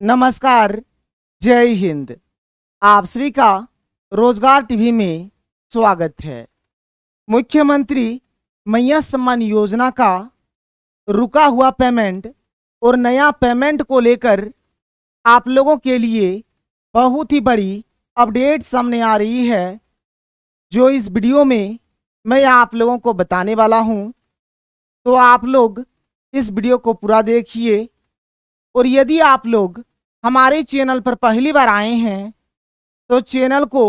नमस्कार, जय हिंद। आप सभी का रोजगार टीवी में स्वागत है। मुख्यमंत्री मैया सम्मान योजना का रुका हुआ पेमेंट और नया पेमेंट को लेकर आप लोगों के लिए बहुत ही बड़ी अपडेट सामने आ रही है, जो इस वीडियो में मैं आप लोगों को बताने वाला हूं। तो आप लोग इस वीडियो को पूरा देखिए, और यदि आप लोग हमारे चैनल पर पहली बार आए हैं तो चैनल को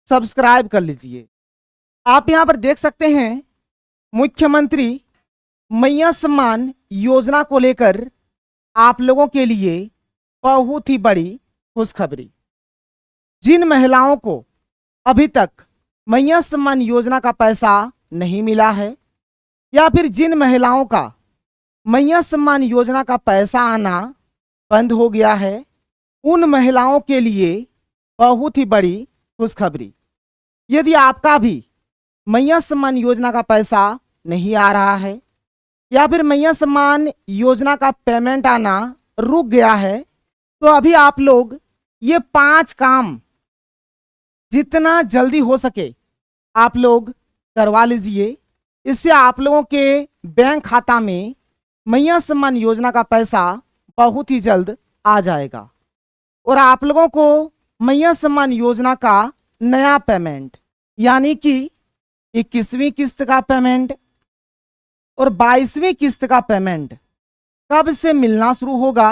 सब्सक्राइब कर लीजिए। आप यहां पर देख सकते हैं मुख्यमंत्री मैया सम्मान योजना को लेकर आप लोगों के लिए बहुत ही बड़ी खुशखबरी। जिन महिलाओं को अभी तक मैया सम्मान योजना का पैसा नहीं मिला है, या फिर जिन महिलाओं का मैया सम्मान योजना का पैसा आना बंद हो गया है, उन महिलाओं के लिए बहुत ही बड़ी खुशखबरी। यदि आपका भी मैया सम्मान योजना का पैसा नहीं आ रहा है, या फिर मैया सम्मान योजना का पेमेंट आना रुक गया है, तो अभी आप लोग ये 5 काम जितना जल्दी हो सके आप लोग करवा लीजिए। इससे आप लोगों के बैंक खाता में मैया सम्मान योजना का पैसा बहुत ही जल्द आ जाएगा, और आप लोगों को मैया सम्मान योजना का नया पेमेंट यानी कि 21वीं किस्त का पेमेंट और 22वीं किस्त का पेमेंट कब से मिलना शुरू होगा,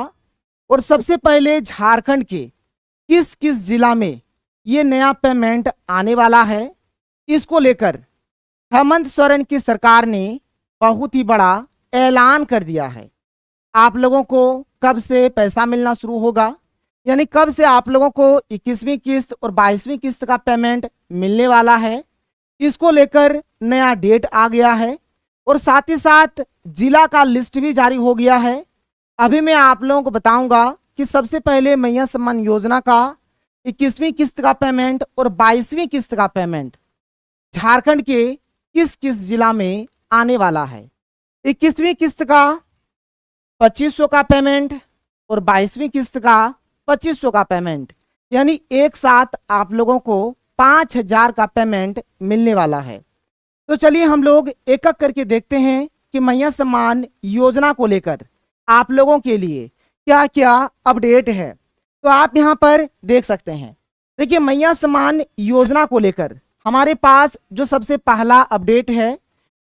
और सबसे पहले झारखंड के किस किस जिला में ये नया पेमेंट आने वाला है, इसको लेकर हेमंत सोरेन की सरकार ने बहुत ही बड़ा ऐलान कर दिया है। आप लोगों को कब से पैसा मिलना शुरू होगा, यानी कब से आप लोगों को 21वीं किस्त और 22वीं किस्त का पेमेंट मिलने वाला है, इसको लेकर नया डेट आ गया है, और साथ ही साथ जिला का लिस्ट भी जारी हो गया है। अभी मैं आप लोगों को बताऊंगा कि सबसे पहले मैया सम्मान योजना का 21वीं किस्त का पेमेंट और 22वीं किस्त का पेमेंट झारखंड के किस किस जिला में आने वाला है। 21वीं किस्त का 2500 का पेमेंट और 22वीं किस्त का 2500 का पेमेंट, यानी एक साथ आप लोगों को 5000 का पेमेंट मिलने वाला है। तो चलिए हम लोग एक एक करके देखते हैं कि मैया सम्मान योजना को लेकर आप लोगों के लिए क्या क्या अपडेट है। तो आप यहां पर देख सकते हैं, देखिए मैया सम्मान योजना को लेकर हमारे पास जो सबसे पहला अपडेट है,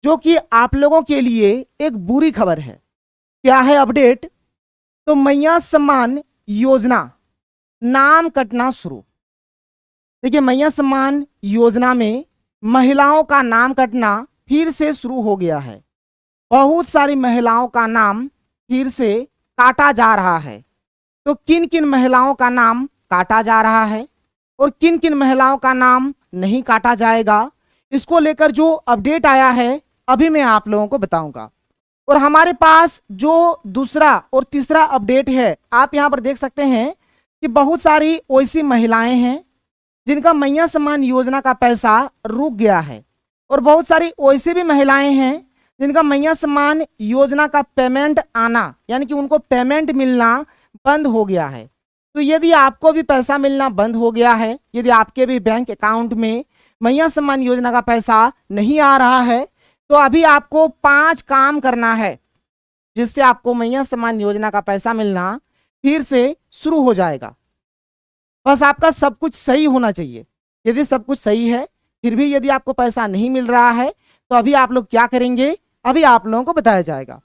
जो कि आप लोगों के लिए एक बुरी खबर है। क्या है अपडेट? तो मैया सम्मान योजना नाम कटना शुरू। देखिए मैया सम्मान योजना में महिलाओं का नाम कटना फिर से शुरू हो गया है। बहुत सारी महिलाओं का नाम फिर से काटा जा रहा है। तो किन किन महिलाओं का नाम काटा जा रहा है और किन किन महिलाओं का नाम नहीं काटा जाएगा, इसको लेकर जो अपडेट आया है अभी मैं आप लोगों को बताऊंगा। और हमारे पास जो दूसरा और तीसरा अपडेट है, आप यहां पर देख सकते हैं कि बहुत सारी ऐसी महिलाएं हैं जिनका मैया सम्मान योजना का पैसा रुक गया है, और बहुत सारी ऐसी भी महिलाएं हैं जिनका मैया सम्मान योजना का पेमेंट आना यानी कि उनको पेमेंट मिलना बंद हो गया है। तो यदि आपको भी पैसा मिलना बंद हो गया है, यदि आपके भी बैंक अकाउंट में मैया सम्मान योजना का पैसा नहीं आ रहा है, तो अभी आपको 5 काम करना है, जिससे आपको मैया सम्मान योजना का पैसा मिलना फिर से शुरू हो जाएगा। बस आपका सब कुछ सही होना चाहिए। यदि सब कुछ सही है फिर भी यदि आपको पैसा नहीं मिल रहा है, तो अभी आप लोग क्या करेंगे, अभी आप लोगों को बताया जाएगा।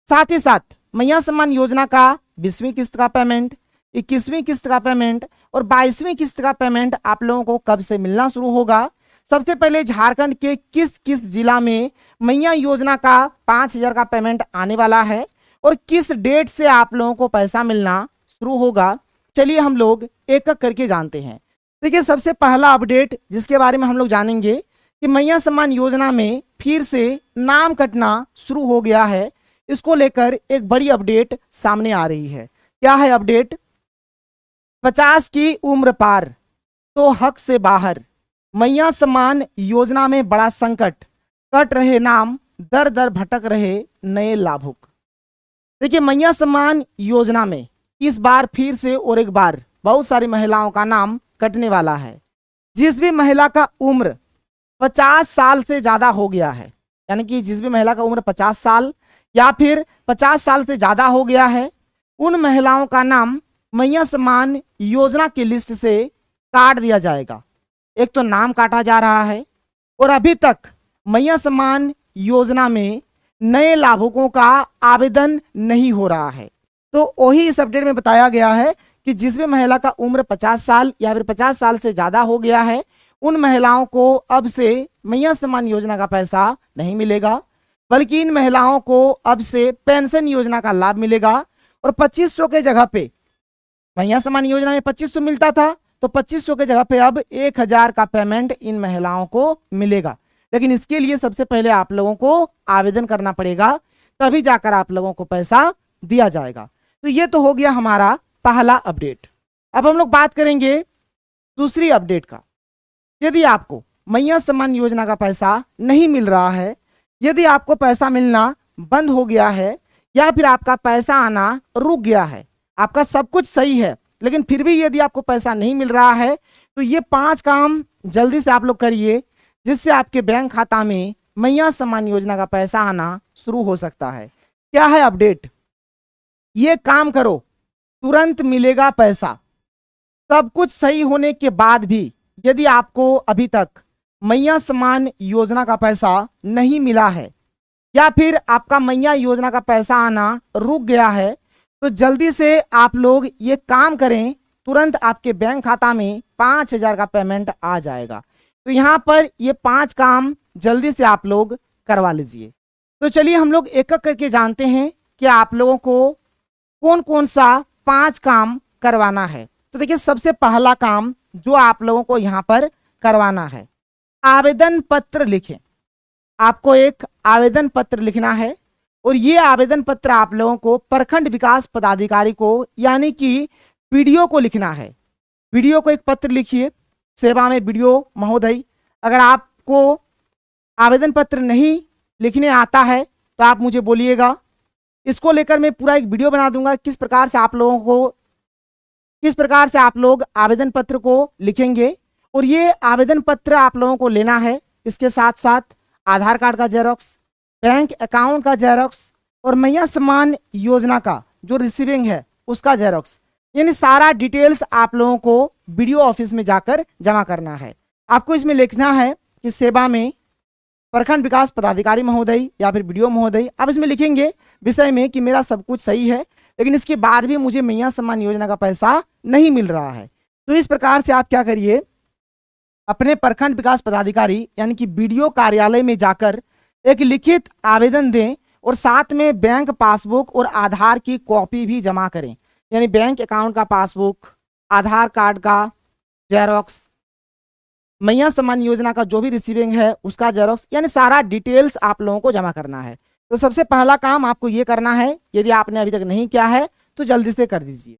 साथ ही साथ मैया सम्मान योजना का 20वीं किस्त का पेमेंट, 21वीं किस्त का पेमेंट और 22वीं किस्त का पेमेंट आप लोगों को कब से मिलना शुरू होगा। सबसे पहले झारखंड के किस किस जिला में मैया योजना का 5000 का पेमेंट आने वाला है और किस डेट से आप लोगों को पैसा मिलना शुरू होगा, चलिए हम लोग एक एक करके जानते हैं। देखिए सबसे पहला अपडेट जिसके बारे में हम लोग जानेंगे कि मैया सम्मान योजना में फिर से नाम कटना शुरू हो गया है, इसको लेकर एक बड़ी अपडेट सामने आ रही है। क्या है अपडेट? 50 की उम्र पार तो हक से बाहर, मैया सम्मान योजना में बड़ा संकट, कट रहे नाम, दर दर भटक रहे नए लाभुक। देखिए मैया सम्मान योजना में इस बार फिर से और एक बार बहुत सारी महिलाओं का नाम कटने वाला है। जिस भी महिला का उम्र 50 साल से ज्यादा हो गया है, यानी कि जिस भी महिला का उम्र 50 साल या फिर 50 साल से ज्यादा हो गया है, उन महिलाओं का नाम मैया सम्मान योजना की लिस्ट से काट दिया जाएगा। एक तो नाम काटा जा रहा है और अभी तक मैया सम्मान योजना में नए लाभुकों का आवेदन नहीं हो रहा है। तो वही इस अपडेट में बताया गया है कि जिस भी महिला का उम्र 50 साल या फिर 50 साल से ज्यादा हो गया है, उन महिलाओं को अब से मैया सम्मान योजना का पैसा नहीं मिलेगा, बल्कि इन महिलाओं को अब से पेंशन योजना का लाभ मिलेगा। और 2500 के जगह पे मैया सम्मान योजना में 2500 मिलता था, तो 2500 के जगह पे अब 1000 का पेमेंट इन महिलाओं को मिलेगा। लेकिन इसके लिए सबसे पहले आप लोगों को आवेदन करना पड़ेगा, तभी जाकर आप लोगों को पैसा दिया जाएगा। तो ये तो हो गया हमारा पहला अपडेट। अब हम लोग बात करेंगे दूसरी अपडेट का। यदि आपको मैया सम्मान योजना का पैसा नहीं मिल रहा है, यदि आपको पैसा मिलना बंद हो गया है या फिर आपका पैसा आना रुक गया है, आपका सब कुछ सही है लेकिन फिर भी यदि आपको पैसा नहीं मिल रहा है, तो ये 5 काम जल्दी से आप लोग करिए, जिससे आपके बैंक खाता में मैया सम्मान योजना का पैसा आना शुरू हो सकता है। क्या है अपडेट? ये काम करो, तुरंत मिलेगा पैसा। सब कुछ सही होने के बाद भी यदि आपको अभी तक मैया सम्मान योजना का पैसा नहीं मिला है या फिर आपका मैया योजना का पैसा आना रुक गया है, तो जल्दी से आप लोग ये काम करें, तुरंत आपके बैंक खाता में 5000 का पेमेंट आ जाएगा। तो यहाँ पर ये 5 काम जल्दी से आप लोग करवा लीजिए। तो चलिए हम लोग एक एक करके जानते हैं कि आप लोगों को कौन कौन सा 5 काम करवाना है। तो देखिए, सबसे पहला काम जो आप लोगों को यहाँ पर करवाना है, आवेदन पत्र लिखें। आपको एक आवेदन पत्र लिखना है और ये आवेदन पत्र आप लोगों को प्रखंड विकास पदाधिकारी को यानी कि पीडीओ को लिखना है। पीडीओ को एक पत्र लिखिए, सेवा में पीडीओ महोदय। अगर आपको आवेदन पत्र नहीं लिखने आता है तो आप मुझे बोलिएगा, इसको लेकर मैं पूरा एक वीडियो बना दूंगा किस प्रकार से आप लोग आवेदन पत्र को लिखेंगे। और ये आवेदन पत्र आप लोगों को लेना है, इसके साथ साथ आधार कार्ड का जेरोक्स, बैंक अकाउंट का जेरोक्स और मैया सम्मान योजना का जो रिसीविंग है उसका जेरोक्स, यानी सारा डिटेल्स आप लोगों को वीडियो ऑफिस में जाकर जमा करना है। आपको इसमें लिखना है कि सेवा में प्रखंड विकास पदाधिकारी महोदय या फिर वीडियो महोदय। आप इसमें लिखेंगे विषय में कि मेरा सब कुछ सही है लेकिन इसके बाद भी मुझे मैया सम्मान योजना का पैसा नहीं मिल रहा है। तो इस प्रकार से आप क्या करिए, अपने प्रखंड विकास पदाधिकारी यानी कि वीडियो कार्यालय में जाकर एक लिखित आवेदन दें और साथ में बैंक पासबुक और आधार की कॉपी भी जमा करें, यानी बैंक अकाउंट का पासबुक, आधार कार्ड का जेरोक्स, मैया सम्मान योजना का जो भी रिसीविंग है उसका जेरोक्स, यानी सारा डिटेल्स आप लोगों को जमा करना है। तो सबसे पहला काम आपको ये करना है, यदि आपने अभी तक नहीं किया है तो जल्दी से कर दीजिए।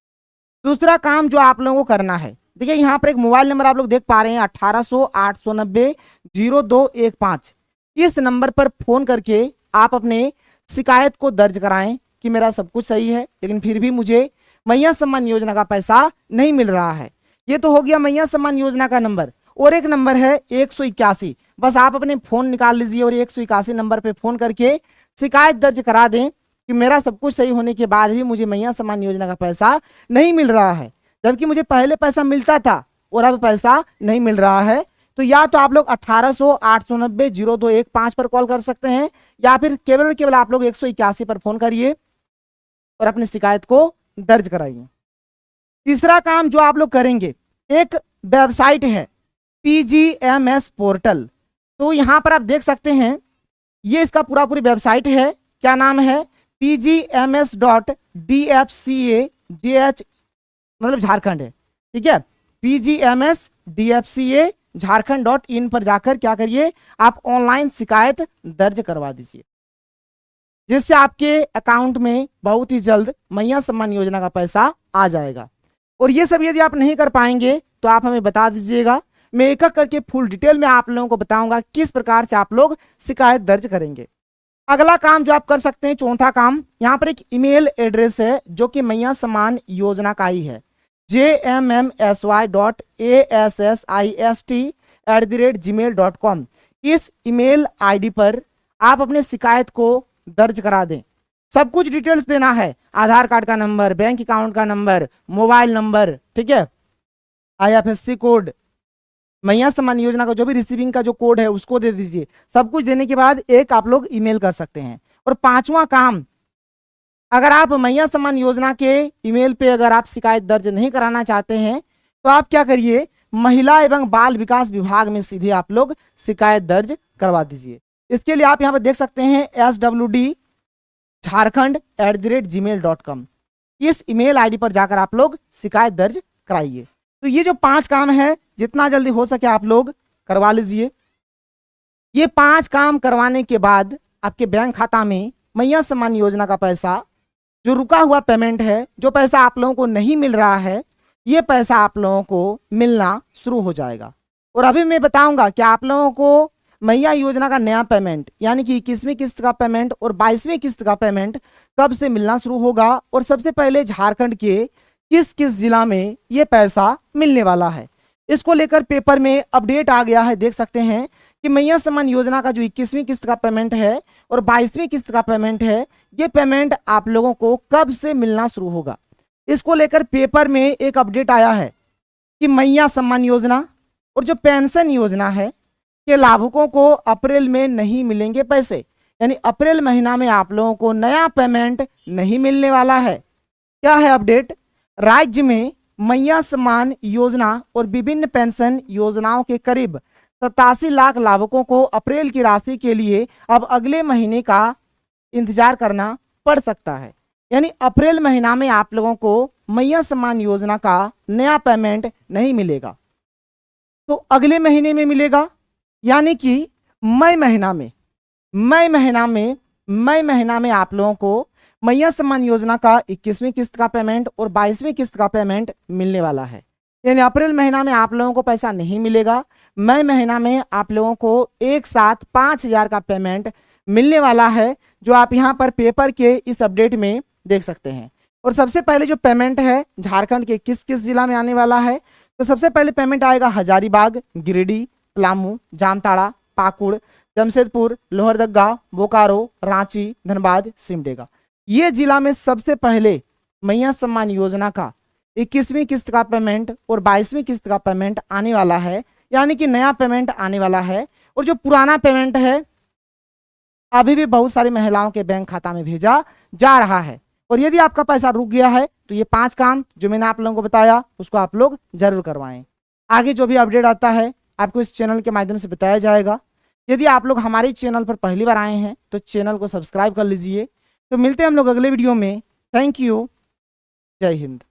दूसरा काम जो आप लोगों को करना है, देखिए यहाँ पर एक मोबाइल नंबर आप लोग देख पा रहे हैं 1800-890-0215। इस नंबर पर फोन करके आप अपने शिकायत को दर्ज कराएं कि मेरा सब कुछ सही है लेकिन फिर भी मुझे मैया सम्मान योजना का पैसा नहीं मिल रहा है। ये तो हो गया मैया सम्मान योजना का नंबर। और एक नंबर है 181, बस आप अपने फोन निकाल लीजिए और 181 नंबर पे फोन करके शिकायत दर्ज करा दें कि मेरा सब कुछ सही होने के बाद भी मुझे मैया सम्मान योजना का पैसा नहीं मिल रहा है, जबकि मुझे पहले पैसा मिलता था और अब पैसा नहीं मिल रहा है। तो या तो आप लोग 1800-890-0215 पर कॉल कर सकते हैं या फिर केवल आप लोग 181 पर फोन करिए और अपनी शिकायत को दर्ज कराइए। तीसरा काम जो आप लोग करेंगे, एक वेबसाइट है PGMS पोर्टल। तो यहाँ पर आप देख सकते हैं, ये इसका पूरी वेबसाइट है। क्या नाम है? pgms.dfca मतलब झारखंड है, ठीक है। pgms.dfca झारखंड.in पर जाकर क्या करिए, आप ऑनलाइन शिकायत दर्ज करवा दीजिए, जिससे आपके अकाउंट में बहुत ही जल्द मैया सम्मान योजना का पैसा आ जाएगा। और ये सब यदि आप नहीं कर पाएंगे तो आप हमें बता दीजिएगा, मैं एक एक करके फुल डिटेल में आप लोगों को बताऊंगा किस प्रकार से आप लोग शिकायत दर्ज करेंगे। अगला काम जो आप कर सकते हैं, चौथा काम, यहाँ पर एक ईमेल एड्रेस है जो कि मैया सम्मान योजना का ही है, jmmsy.assist@gmail.com। इस ईमेल आईडी पर आप अपने शिकायत को दर्ज करा दें। सब कुछ डिटेल्स देना है, आधार कार्ड का नंबर, बैंक अकाउंट का नंबर, मोबाइल नंबर, ठीक है, IFSC कोड, मैया सम्मान योजना का जो भी रिसीविंग का जो कोड है उसको दे दीजिए। सब कुछ देने के बाद एक आप लोग ईमेल कर सकते हैं। और पांचवा काम, अगर आप मैया सम्मान योजना के ईमेल पे अगर आप शिकायत दर्ज नहीं कराना चाहते हैं तो आप क्या करिए, महिला एवं बाल विकास विभाग में सीधे आप लोग शिकायत दर्ज करवा दीजिए। इसके लिए आप यहाँ पर देख सकते हैं swd@gmail.com। इस ईमेल आईडी पर जाकर आप लोग शिकायत दर्ज कराइए। तो ये जो 5 काम है, जितना जल्दी हो सके आप लोग करवा लीजिए। ये 5 काम करवाने के बाद आपके बैंक खाता में मैया सम्मान योजना का पैसा, जो रुका हुआ पेमेंट है, जो पैसा आप लोगों को नहीं मिल रहा है, ये पैसा आप लोगों को मिलना शुरू हो जाएगा। और अभी मैं बताऊंगा कि आप लोगों को मैया योजना का नया पेमेंट यानी कि 21वीं किस्त का पेमेंट और 22वीं किस्त का पेमेंट कब से मिलना शुरू होगा, और सबसे पहले झारखंड के किस किस जिला में ये पैसा मिलने वाला है। इसको लेकर पेपर में अपडेट आ गया है, देख सकते हैं कि मैया सम्मान योजना का जो 21वीं किस्त का पेमेंट है और 22वीं किस्त का पेमेंट है, ये पेमेंट आप लोगों को कब से मिलना शुरू होगा। इसको लेकर पेपर में एक अपडेट आया है कि मैया सम्मान योजना और जो पेंशन योजना है के लाभुकों को अप्रैल में नहीं मिलेंगे पैसे, यानी अप्रैल महीना में आप लोगों को नया पेमेंट नहीं मिलने वाला है। क्या है अपडेट, राज्य में मैया सम्मान योजना और विभिन्न पेंशन योजनाओं के करीब 87 लाख लाभुकों को अप्रैल की राशि के लिए अब अगले महीने का इंतजार करना पड़ सकता है। यानी अप्रैल महीना में आप लोगों को मैया सम्मान योजना का नया पेमेंट नहीं मिलेगा, तो अगले महीने में मिलेगा, यानी कि मई महीना में आप लोगों को मैया सम्मान योजना का 21वीं किस्त का पेमेंट और 22वीं किस्त का पेमेंट मिलने वाला है। यानी अप्रैल महीना में आप लोगों को पैसा नहीं मिलेगा, मई महीना में आप लोगों को एक साथ 5,000 का पेमेंट मिलने वाला है, जो आप यहाँ पर पेपर के इस अपडेट में देख सकते हैं। और सबसे पहले जो पेमेंट है झारखंड के किस किस जिला में आने वाला है, तो सबसे पहले पेमेंट आएगा हजारीबाग, गिरिडीह, पलामू, जामताड़ा, पाकुड़, जमशेदपुर, लोहरदगा, बोकारो, रांची, धनबाद, सिमडेगा। ये जिला में सबसे पहले मैया सम्मान योजना का 21वीं किस्त का पेमेंट और 22वीं किस्त का पेमेंट आने वाला है, यानी कि नया पेमेंट आने वाला है। और जो पुराना पेमेंट है अभी भी बहुत सारी महिलाओं के बैंक खाता में भेजा जा रहा है। और यदि आपका पैसा रुक गया है तो ये 5 काम जो मैंने आप लोगों को बताया उसको आप लोग जरूर करवाएं। आगे जो भी अपडेट आता है आपको इस चैनल के माध्यम से बताया जाएगा। यदि आप लोग हमारे चैनल पर पहली बार आए हैं तो चैनल को सब्सक्राइब कर लीजिए। तो मिलते हैं हम लोग अगले वीडियो में। थैंक यू, जय हिंद।